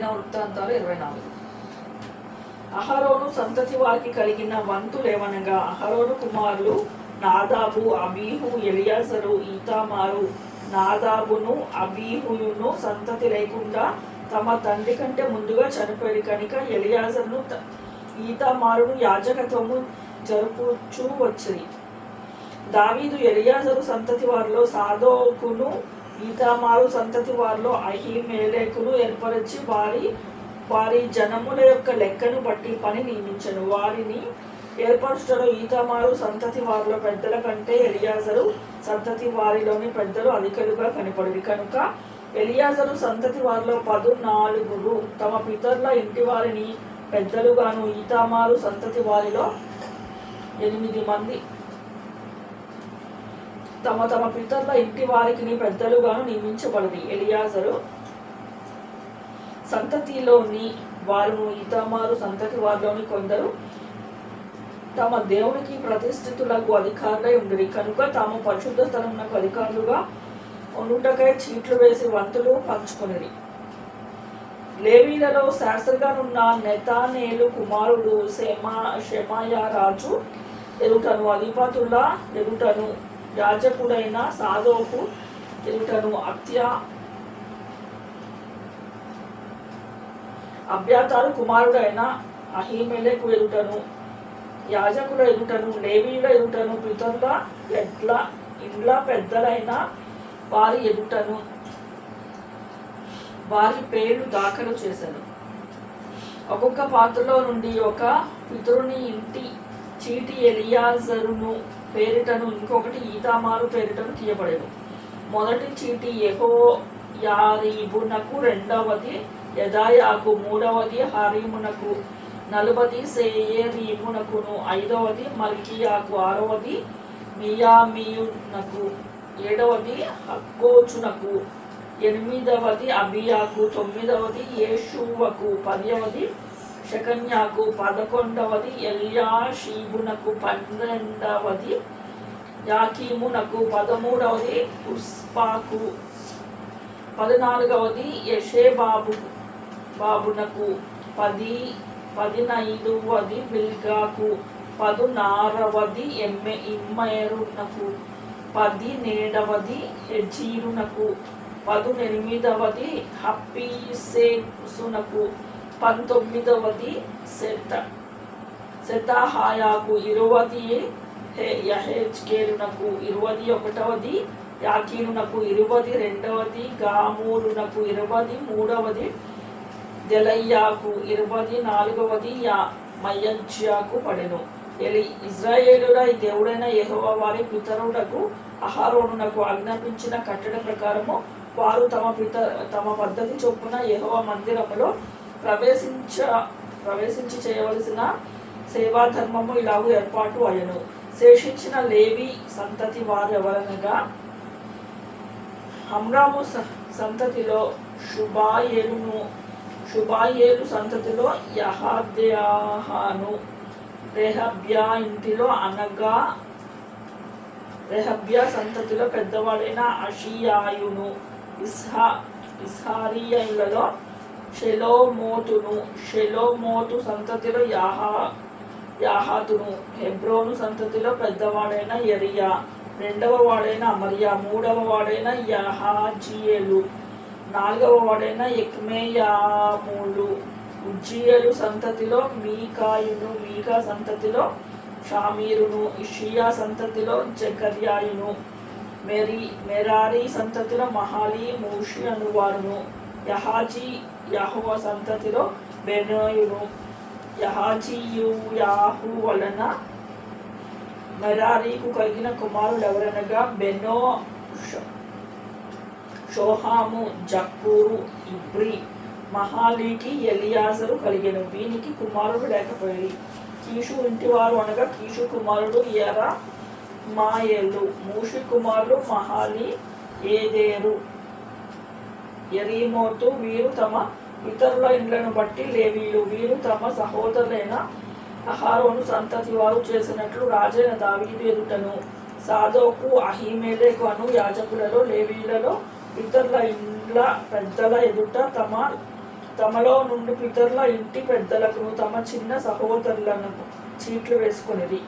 దినవృత్తాంతాలు 24. అహరోను సంతతి వారికి కలిగిన వంతులేమనగా, అహరోను కుమారులు నాదాబు, అబీహు, ఎలియాజరు, ఈతామారు. నాదాబును అబీహును సంతతి లేకుండా తమ తండ్రి కంటే ముందుగా చనిపోయారు కనుక ఎలియాజరును ఈతామారును యాజకత్వము జరుపుచూ వచ్చింది. దావీదు ఎలియాజరు సంతతి వారిలో సాదోకును, ఈతామారు సంతతి వారిలో అహీమెలెకును ఏర్పరచి వారి జనముల యొక్క లెక్కను బట్టి పని నియమించను. వారిని ఏర్పరచడంలో ఈతామారు సంతతి వారిలో పెద్దల కంటే ఎలియాజరు సంతతి వారిలోని పెద్దలు అధికులుగా కనపడింది కనుక ఎలియాజరు సంతతి వారిలో 14 తమ పితరుల ఇంటి వారిని పెద్దలుగాను, ఈతామారు సంతతి వారిలో 8 మంది తమ పితరుల ఇంటి వారికి పెద్దలుగాను నియమించబడింది. ఎలియాజరు సంతతిలోని వారును ఈతామారు సంతతి వారిలోని కొందరు తమ దేవునికి ప్రతిష్ఠితులకు అధికారులై ఉండిరి కనుక తాము పరిశుద్ధ స్థలమునకు అధికారులుగా ఉండుటకై చీట్లు వేసి వంతులు పంచుకొనిరి. లేవీలలో శాస్త్రిగానున్న నెతానేలు కుమారుడు షెమాయా రాజు ఎదుటను, అధిపతుల ఎదుటను, యాజకుడైన సాదోకు ఎదుటను, అబ్యాతారు కుమారుడైన అహీమెలెకు ఎదుటను, యాజకుల ఎదుటను, లేవీల ఎదుటను, పితరుల ఇండ్ల పెద్దలైన వారి ఎదుటను వారి పేర్లు దాఖలు చేశాను. ఒక్కొక్క పాత్రలో నుండి ఒక పితరుని ఇంటి చీటి ఎలియాజరును పేరిటను, ఇంకొకటి ఈతామారు పేరిటను తీయబడేను. మొదటి చీటి యెహోయారీబునకు, రెండవది యెదాయాకు, మూడవది హారీమునకు, 40 సెయరీమునకును, 5వది మల్కియాకు, 6వది మియామీయునకు, 7వది హక్కోచునకు, 8వది అబియాకు, 9వది యేషూవకు, 10వది షెకన్యాకు, 11వది ఎల్యాషీబునకు, 12వది యాకీమునకు, 13వది ఉస్పాకు, 14వది యెషేబాబునకు, 15వది బిల్గాకు, 16వది ఇమ్మేరునకు, 17వది హెజీరునకు, 18వది హప్పీసేసునకు, 19వది సెతాహాయాకు, 20 యహెజ్కేలునకు, 21వది యాకీనునకు, 22వది గామూలునకు, 23వది దెలయ్యాకు, 24వది మయజ్యాకు పడెను. ఇజ్రాయేలుల దేవుడైన యెహోవా వారి పితరులకు అహరోనునకు ఆజ్ఞాపించిన కట్టడ ప్రకారము వారు తమ పద్ధతి చొప్పున యెహోవా మందిరములో ప్రవేశించి చేయవలసిన సేవాధర్మము ఇలాగూ ఏర్పాటు అయ్యను. శేషించిన లేవి సంతతి వారు ఎవరనగా, హమ్రాము సంతతిలో షుబాయేలు సంతతిలో యహద్యాహాను, రెహబ్యా ఇంటిలో అనగా రెహబ్యా సంతతిలో పెద్దవాడైన అషియాయును, ఇస్హారీయులలో షెలోమోతు సంతతిలో యాహాతును, హెబ్రోను సంతతిలో పెద్దవాడైన యెరియా, 2వ వాడైన అమర్యా, 3వ వాడైన యహాజియేలు, 4వ వాడైన ఎక్మేయాములు. ఉజ్జియేలు సంతతిలో మీకాయును, మీకా సంతతిలో షామీరును, ఇషియా సంతతిలో జకర్యాయును, మెరారి సంతతిలో మహాలి మూషి అనువారును, యహోవ సంతతిలో బెనోయును. యహాజియాహు వలన మెరారీకు కలిగిన కుమారులు ఎవరనగా బెనో, షోహాము, జక్కూరు, ఇబ్రి. మహాలీకి ఎలియాజరు కలిగెను, వీనికి కుమారుడు లేకపోయి. కీషు ఇంటివారు అనగా కీషు కుమారుడు యెరమాయేలు. మూషి కుమారులు మహాలి, ఏదేరు, యెరీమోతు. వీరు తమ ఇతరుల ఇండ్లను బట్టి లేవీలు. వీరు తమ సహోదరులైన అహరోను సంతతి వారు చేసినట్లు రాజైన దావీదు ఎదుటను, సాదోకు, అహీమెలెకు అను యాజకులలో, లేవీలలో ఇతరుల ఇండ్ల పెద్దల ఎదుట తమ తమలో నుండి పితరుల ఇంటి పెద్దలకు తమ చిన్న సహోదరులను చీట్లు వేసుకొనిరి.